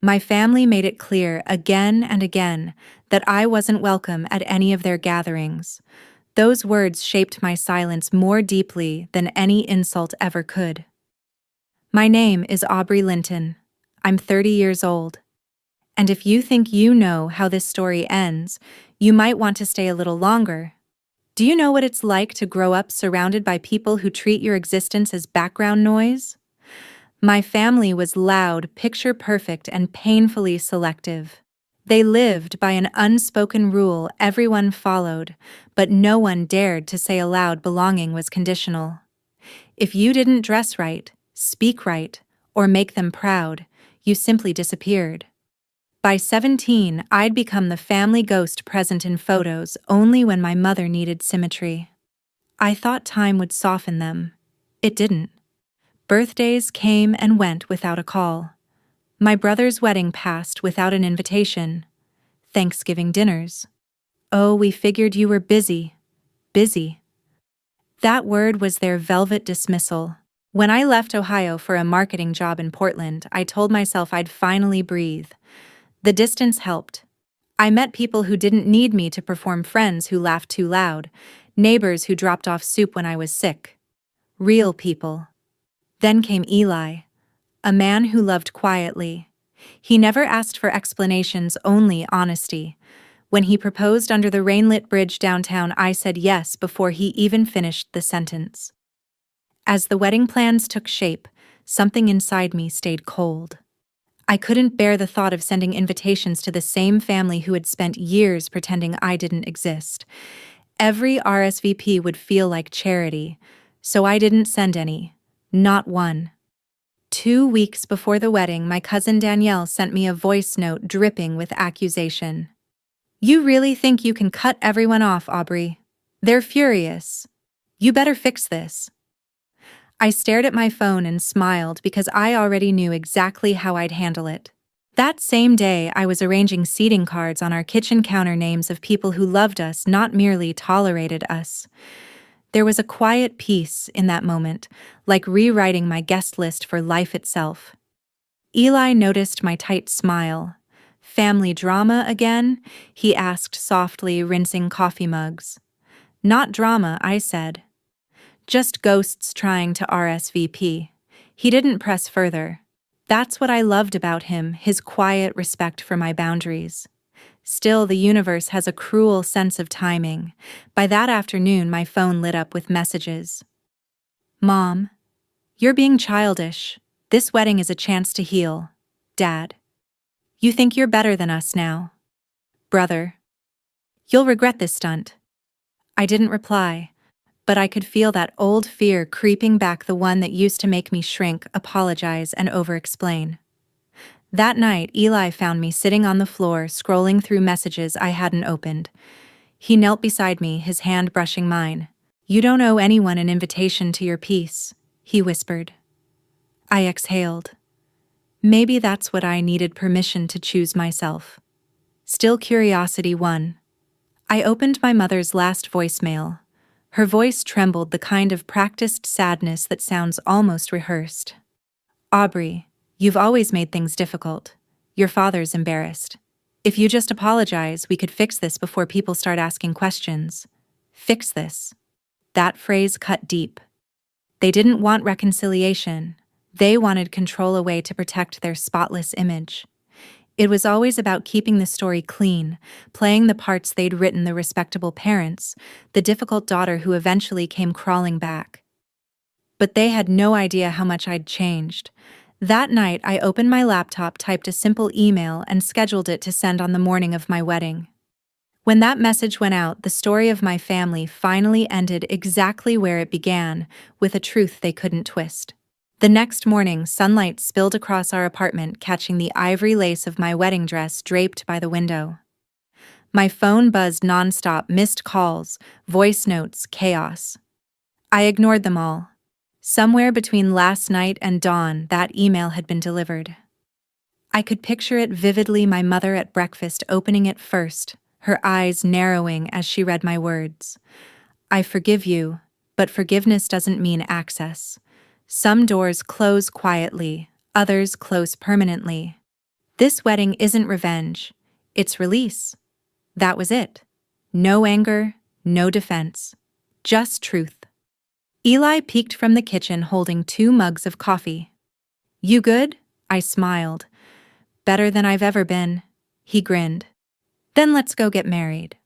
My family made it clear again and again that I wasn't welcome at any of their gatherings. Those words shaped my silence more deeply than any insult ever could. My name is Aubrey Linton. I'm 30 years old. And if you think you know how this story ends, you might want to stay a little longer. Do you know what it's like to grow up surrounded by people who treat your existence as background noise? My family was loud, picture-perfect, and painfully selective. They lived by an unspoken rule everyone followed, but no one dared to say aloud belonging was conditional. If you didn't dress right, speak right, or make them proud, you simply disappeared. By 17, I'd become the family ghost present in photos only when my mother needed symmetry. I thought time would soften them. It didn't. Birthdays came and went without a call. My brother's wedding passed without an invitation. Thanksgiving dinners. Oh, we figured you were busy. Busy. That word was their velvet dismissal. When I left Ohio for a marketing job in Portland, I told myself I'd finally breathe. The distance helped. I met people who didn't need me to perform, friends who laughed too loud, neighbors who dropped off soup when I was sick. Real people. Then came Eli, a man who loved quietly. He never asked for explanations, only honesty. When he proposed under the rain-lit bridge downtown, I said yes before he even finished the sentence. As the wedding plans took shape, something inside me stayed cold. I couldn't bear the thought of sending invitations to the same family who had spent years pretending I didn't exist. Every RSVP would feel like charity, so I didn't send any. Not one. 2 weeks before the wedding, my cousin Danielle sent me a voice note dripping with accusation. "You really think you can cut everyone off, Aubrey? They're furious. You better fix this." I stared at my phone and smiled because I already knew exactly how I'd handle it. That same day, I was arranging seating cards on our kitchen counter, names of people who loved us, not merely tolerated us. There was a quiet peace in that moment, like rewriting my guest list for life itself. Eli noticed my tight smile. "Family drama again?" he asked softly, rinsing coffee mugs. "Not drama," I said. "Just ghosts trying to RSVP." He didn't press further. That's what I loved about him, his quiet respect for my boundaries. Still, the universe has a cruel sense of timing. By that afternoon, my phone lit up with messages. "Mom, you're being childish. This wedding is a chance to heal. Dad, you think you're better than us now. Brother, you'll regret this stunt." I didn't reply, but I could feel that old fear creeping back, the one that used to make me shrink, apologize, and over-explain. That night, Eli found me sitting on the floor, scrolling through messages I hadn't opened. He knelt beside me, his hand brushing mine. "You don't owe anyone an invitation to your peace," he whispered. I exhaled. Maybe that's what I needed, permission to choose myself. Still, curiosity won. I opened my mother's last voicemail. Her voice trembled, the kind of practiced sadness that sounds almost rehearsed. "Aubrey, you've always made things difficult. Your father's embarrassed. If you just apologize, we could fix this before people start asking questions." Fix this. That phrase cut deep. They didn't want reconciliation. They wanted control, a way to protect their spotless image. It was always about keeping the story clean, playing the parts they'd written, the respectable parents, the difficult daughter who eventually came crawling back. But they had no idea how much I'd changed. That night, I opened my laptop, typed a simple email, and scheduled it to send on the morning of my wedding. When that message went out, the story of my family finally ended exactly where it began, with a truth they couldn't twist. The next morning, sunlight spilled across our apartment, catching the ivory lace of my wedding dress draped by the window. My phone buzzed nonstop, missed calls, voice notes, chaos. I ignored them all. Somewhere between last night and dawn, that email had been delivered. I could picture it vividly, my mother at breakfast opening it first, her eyes narrowing as she read my words. "I forgive you, but forgiveness doesn't mean access. Some doors close quietly, others close permanently. This wedding isn't revenge. It's release. That was it. No anger, no defense. Just truth. Eli peeked from the kitchen holding 2 mugs of coffee. You good? I smiled. Better than I've ever been. He grinned. Then let's go get married.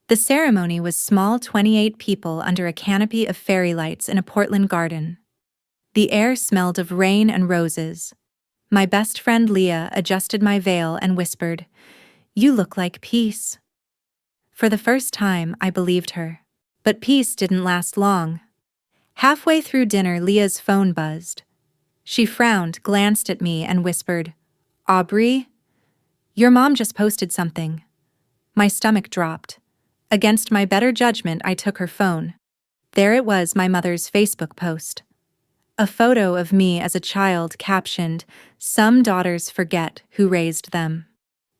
The ceremony was small 28 people under a canopy of fairy lights in a Portland garden. The air smelled of rain and roses. My best friend Leah adjusted my veil and whispered, You look like peace. For the first time, I believed her. But peace didn't last long. Halfway through dinner, Leah's phone buzzed. She frowned, glanced at me, and whispered, Aubrey? Your mom just posted something. My stomach dropped. Against my better judgment, I took her phone. There it was, my mother's Facebook post. A photo of me as a child captioned, Some daughters forget who raised them.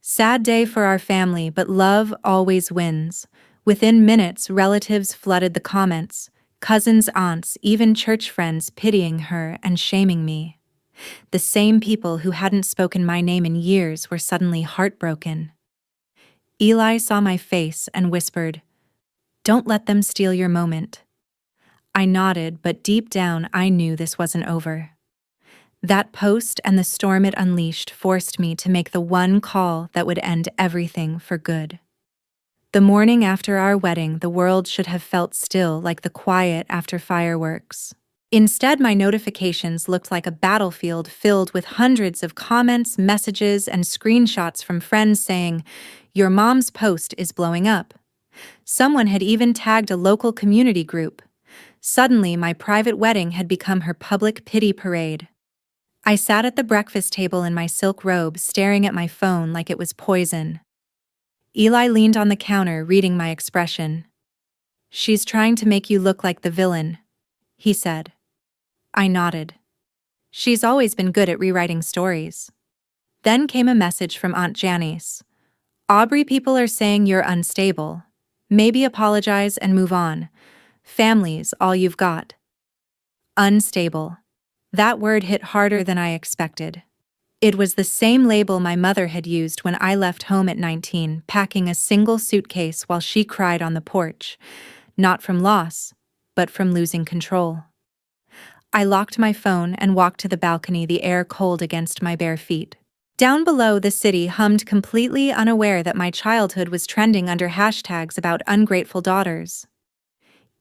Sad day for our family, but love always wins. Within minutes, relatives flooded the comments. Cousins, aunts, even church friends pitying her and shaming me. The same people who hadn't spoken my name in years were suddenly heartbroken. Eli saw my face and whispered, Don't let them steal your moment. I nodded, but deep down I knew this wasn't over. That post and the storm it unleashed forced me to make the one call that would end everything for good. The morning after our wedding, the world should have felt still, like the quiet after fireworks. Instead, my notifications looked like a battlefield filled with hundreds of comments, messages, and screenshots from friends saying, Your mom's post is blowing up. Someone had even tagged a local community group. Suddenly, my private wedding had become her public pity parade. I sat at the breakfast table in my silk robe, staring at my phone like it was poison. Eli leaned on the counter, reading my expression. She's trying to make you look like the villain, he said. I nodded. She's always been good at rewriting stories. Then came a message from Aunt Janice. Aubrey, people are saying you're unstable. Maybe apologize and move on. Family's all you've got. Unstable. That word hit harder than I expected. It was the same label my mother had used when I left home at 19, packing a single suitcase while she cried on the porch, not from loss, but from losing control. I locked my phone and walked to the balcony, the air cold against my bare feet. Down below, the city hummed, completely unaware that my childhood was trending under hashtags about ungrateful daughters.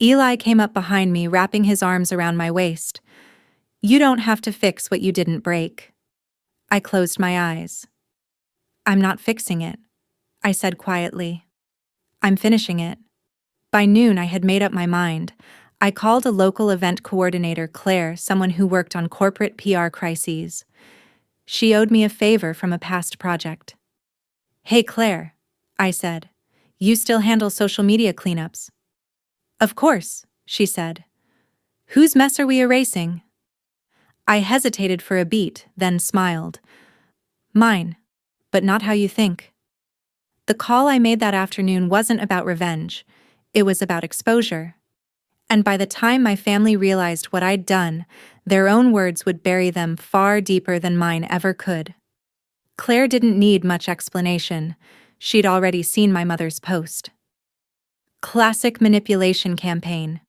Eli came up behind me, wrapping his arms around my waist. You don't have to fix what you didn't break. I closed my eyes. I'm not fixing it, I said quietly. I'm finishing it. By noon, I had made up my mind. I called a local event coordinator, Claire, someone who worked on corporate PR crises. She owed me a favor from a past project. Hey, Claire, I said. You still handle social media cleanups? Of course, she said. Whose mess are we erasing? I hesitated for a beat, then smiled. Mine, but not how you think. The call I made that afternoon wasn't about revenge. It was about exposure. And by the time my family realized what I'd done, their own words would bury them far deeper than mine ever could. Claire didn't need much explanation. She'd already seen my mother's post. Classic manipulation campaign,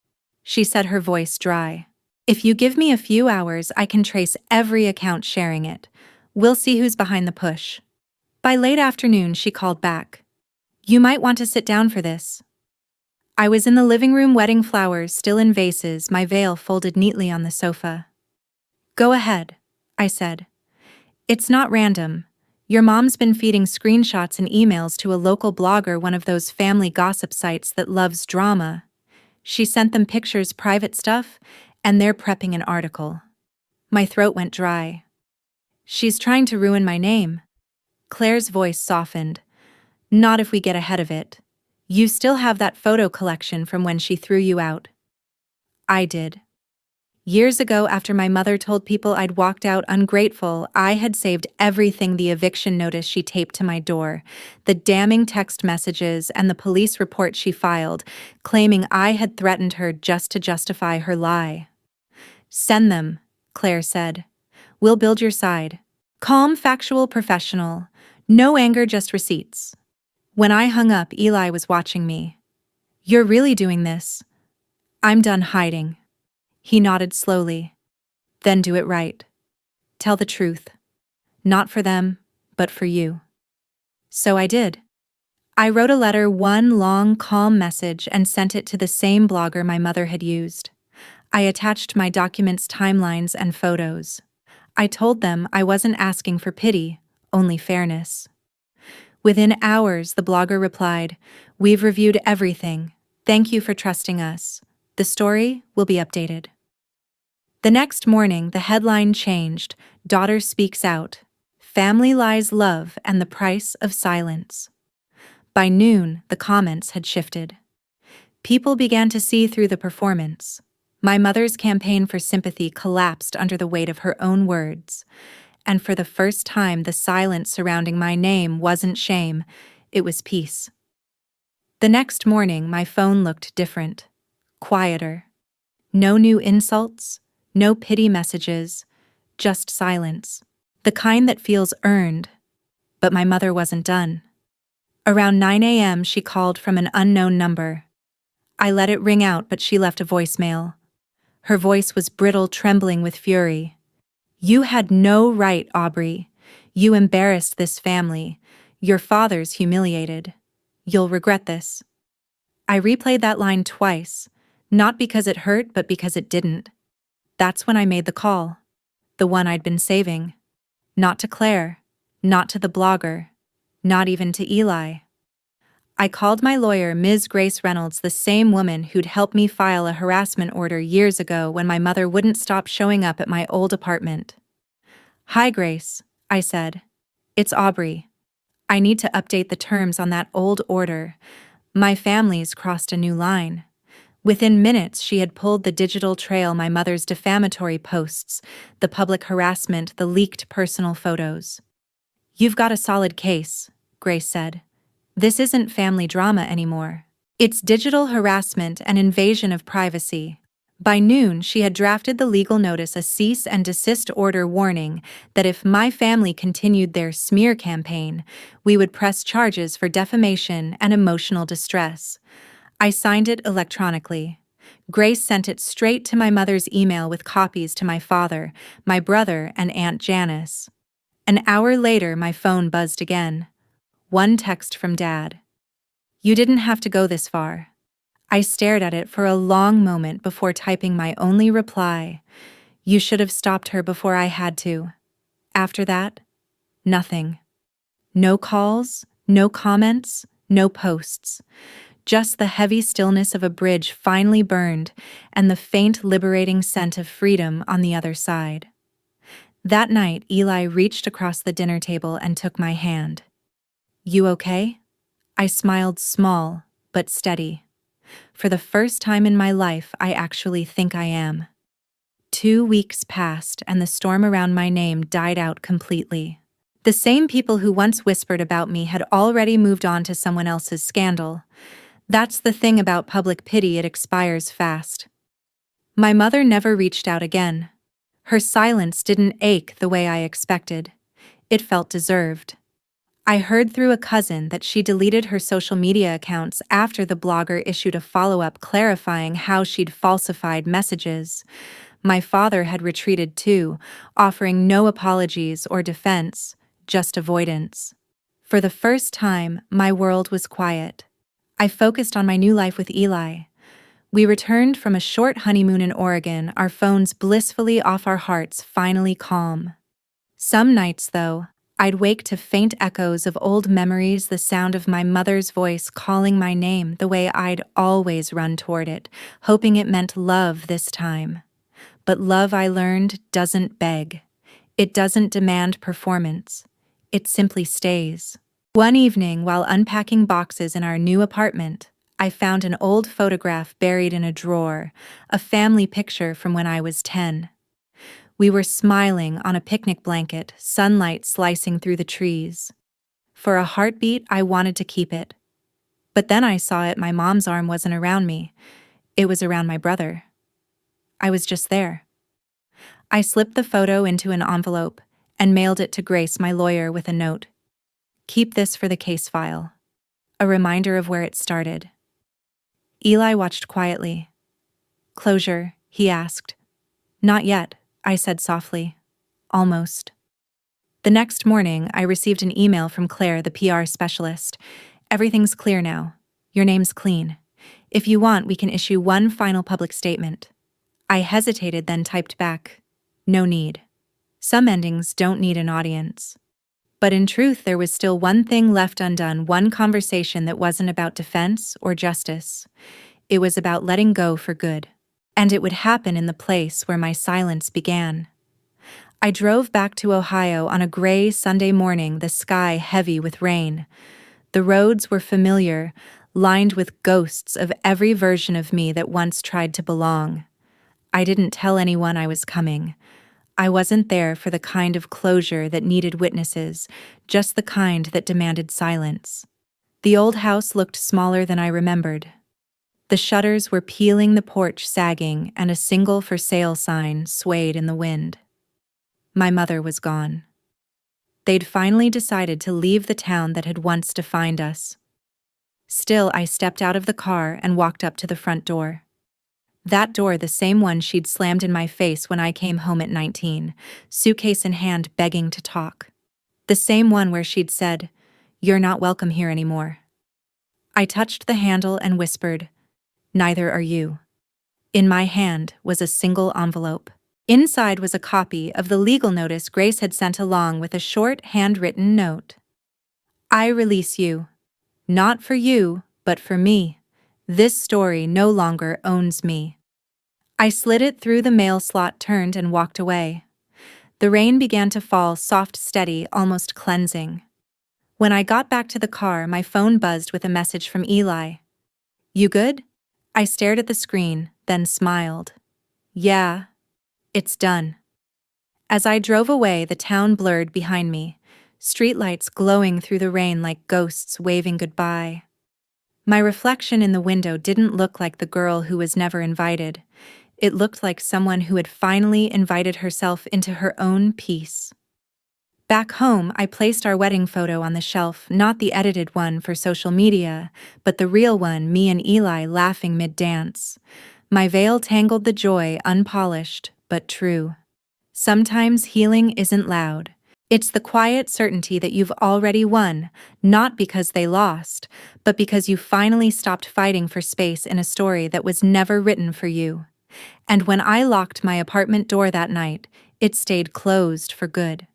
she said, her voice dry. If you give me a few hours, I can trace every account sharing it. We'll see who's behind the push. By late afternoon, she called back. You might want to sit down for this. I was in the living room, wedding flowers still in vases, my veil folded neatly on the sofa. Go ahead, I said. It's not random. Your mom's been feeding screenshots and emails to a local blogger, one of those family gossip sites that loves drama. She sent them pictures, private stuff, and they're prepping an article. My throat went dry. She's trying to ruin my name. Claire's voice softened. Not if we get ahead of it. You still have that photo collection from when she threw you out. I did. Years ago, after my mother told people I'd walked out ungrateful, I had saved everything: the eviction notice she taped to my door, the damning text messages, and the police report she filed, claiming I had threatened her just to justify her lie. Send them, Claire said. We'll build your side. Calm, factual, professional. No anger, just receipts. When I hung up, Eli was watching me. You're really doing this? I'm done hiding. He nodded slowly. Then do it right. Tell the truth. Not for them, but for you. So I did. I wrote a letter, one long, calm message, and sent it to the same blogger my mother had used. I attached my documents, timelines, and photos. I told them I wasn't asking for pity, only fairness. Within hours, the blogger replied, "We've reviewed everything. Thank you for trusting us. The story will be updated." The next morning, the headline changed. Daughter speaks out. Family lies, love, and the price of silence. By noon, the comments had shifted. People began to see through the performance. My mother's campaign for sympathy collapsed under the weight of her own words. And for the first time, the silence surrounding my name wasn't shame, it was peace. The next morning, my phone looked different, quieter. No new insults, no pity messages, just silence. The kind that feels earned. But my mother wasn't done. Around 9 a.m., she called from an unknown number. I let it ring out, but she left a voicemail. Her voice was brittle, trembling with fury. "You had no right, Aubrey. You embarrassed this family. Your father's humiliated. You'll regret this." I replayed that line twice, not because it hurt, but because it didn't. That's when I made the call. The one I'd been saving. Not to Claire, not to the blogger, not even to Eli. I called my lawyer, Ms. Grace Reynolds, the same woman who'd helped me file a harassment order years ago when my mother wouldn't stop showing up at my old apartment. "Hi, Grace," I said. "It's Aubrey. I need to update the terms on that old order. My family's crossed a new line." Within minutes, she had pulled the digital trail, my mother's defamatory posts, the public harassment, the leaked personal photos. "You've got a solid case," Grace said. "This isn't family drama anymore. It's digital harassment and invasion of privacy." By noon, she had drafted the legal notice, a cease and desist order warning that if my family continued their smear campaign, we would press charges for defamation and emotional distress. I signed it electronically. Grace sent it straight to my mother's email with copies to my father, my brother, and Aunt Janice. An hour later, my phone buzzed again. One text from Dad. "You didn't have to go this far." I stared at it for a long moment before typing my only reply. "You should have stopped her before I had to." After that, nothing. No calls, no comments, no posts. Just the heavy stillness of a bridge finally burned and the faint, liberating scent of freedom on the other side. That night, Eli reached across the dinner table and took my hand. "You okay?" I smiled, small but steady. For the first time in my life, I actually think I am. 2 weeks passed and the storm around my name died out completely. The same people who once whispered about me had already moved on to someone else's scandal. That's the thing about public pity, it expires fast. My mother never reached out again. Her silence didn't ache the way I expected. It felt deserved. I heard through a cousin that she deleted her social media accounts after the blogger issued a follow-up clarifying how she'd falsified messages. My father had retreated too, offering no apologies or defense, just avoidance. For the first time, my world was quiet. I focused on my new life with Eli. We returned from a short honeymoon in Oregon, our phones blissfully off, our hearts finally calm. Some nights, though, I'd wake to faint echoes of old memories, the sound of my mother's voice calling my name the way I'd always run toward it, hoping it meant love this time. But love, I learned, doesn't beg. It doesn't demand performance. It simply stays. One evening, while unpacking boxes in our new apartment, I found an old photograph buried in a drawer, a family picture from when I was 10. We were smiling on a picnic blanket, sunlight slicing through the trees. For a heartbeat, I wanted to keep it. But then I saw it, my mom's arm wasn't around me. It was around my brother. I was just there. I slipped the photo into an envelope and mailed it to Grace, my lawyer, with a note. Keep this for the case file. A reminder of where it started. Eli watched quietly. Closure, he asked. Not yet, I said softly. Almost. The next morning, I received an email from Claire, the PR specialist. Everything's clear now. Your name's clean. If you want, we can issue one final public statement. I hesitated, then typed back. No need. Some endings don't need an audience. But in truth, there was still one thing left undone, one conversation that wasn't about defense or justice. It was about letting go for good. And it would happen in the place where my silence began. I drove back to Ohio on a gray Sunday morning, the sky heavy with rain. The roads were familiar, lined with ghosts of every version of me that once tried to belong. I didn't tell anyone I was coming. I wasn't there for the kind of closure that needed witnesses, just the kind that demanded silence. The old house looked smaller than I remembered. The shutters were peeling, the porch sagging, and a single for sale sign swayed in the wind. My mother was gone. They'd finally decided to leave the town that had once defined us. Still, I stepped out of the car and walked up to the front door. That door, the same one she'd slammed in my face when I came home at 19, suitcase in hand, begging to talk. The same one where she'd said, "You're not welcome here anymore." I touched the handle and whispered, "Neither are you." In my hand was a single envelope. Inside was a copy of the legal notice Grace had sent along with a short, handwritten note. I release you. Not for you, but for me. This story no longer owns me. I slid it through the mail slot, turned, and walked away. The rain began to fall, soft, steady, almost cleansing. When I got back to the car, my phone buzzed with a message from Eli. You good? I stared at the screen, then smiled. Yeah, it's done. As I drove away, the town blurred behind me, streetlights glowing through the rain like ghosts waving goodbye. My reflection in the window didn't look like the girl who was never invited. It looked like someone who had finally invited herself into her own peace. Back home, I placed our wedding photo on the shelf, not the edited one for social media, but the real one, me and Eli laughing mid-dance. My veil tangled the joy, unpolished, but true. Sometimes healing isn't loud. It's the quiet certainty that you've already won, not because they lost, but because you finally stopped fighting for space in a story that was never written for you. And when I locked my apartment door that night, it stayed closed for good.